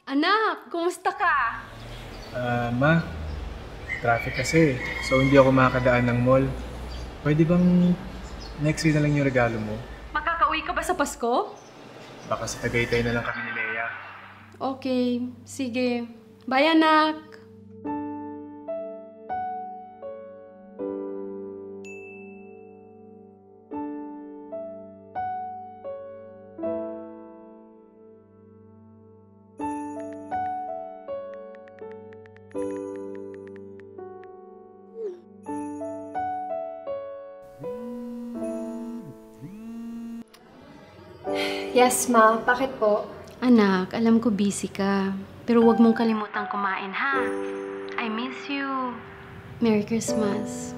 Anak, kumusta ka? Ma, traffic kasi. So, hindi ako makakadaan ng mall. Pwede bang next week na lang yung regalo mo? Makakauwi ka ba sa Pasko? Baka sa Tagaytay na lang kami ni Lea. Okay, sige. Bye, anak. Yes, Ma. Bakit po? Anak, alam ko busy ka. Pero huwag mong kalimutang kumain, ha? I miss you. Merry Christmas.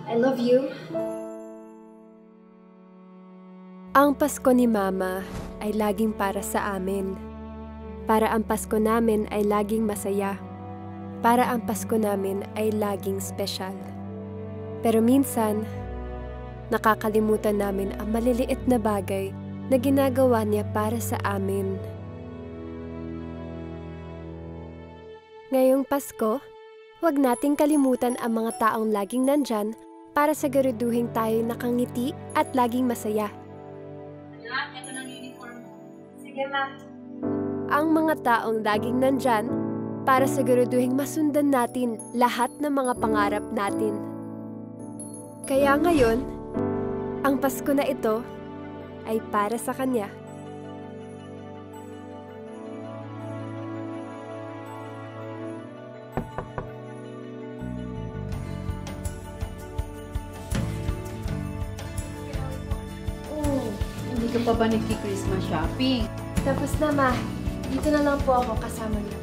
I love you. Ang Pasko ni Mama ay laging para sa amin. Para ang Pasko namin ay laging masaya. Para ang Pasko namin ay laging special. Pero minsan, nakakalimutan namin ang maliliit na bagay na ginagawa niya para sa amin. Ngayong Pasko, huwag nating kalimutan ang mga taong laging nandyan para siguraduhin tayo nakangiti at laging masaya. Anak, ito ng uniform mo. Sige, Ma. Ang mga taong laging nandyan para siguraduhin masundan natin lahat ng mga pangarap natin. Kaya ngayon, ang Pasko na ito ay para sa kanya. Hindi ka pa ba nagki-Christmas shopping? Tapos na, Ma. Dito na lang po ako kasama niyo.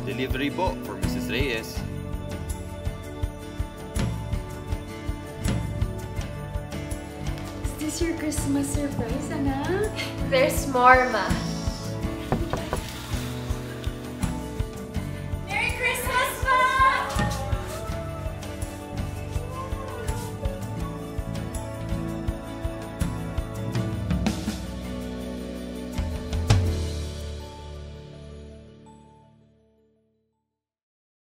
Delivery po for Mrs. Reyes. Is this your Christmas surprise, anak? There's more, Ma.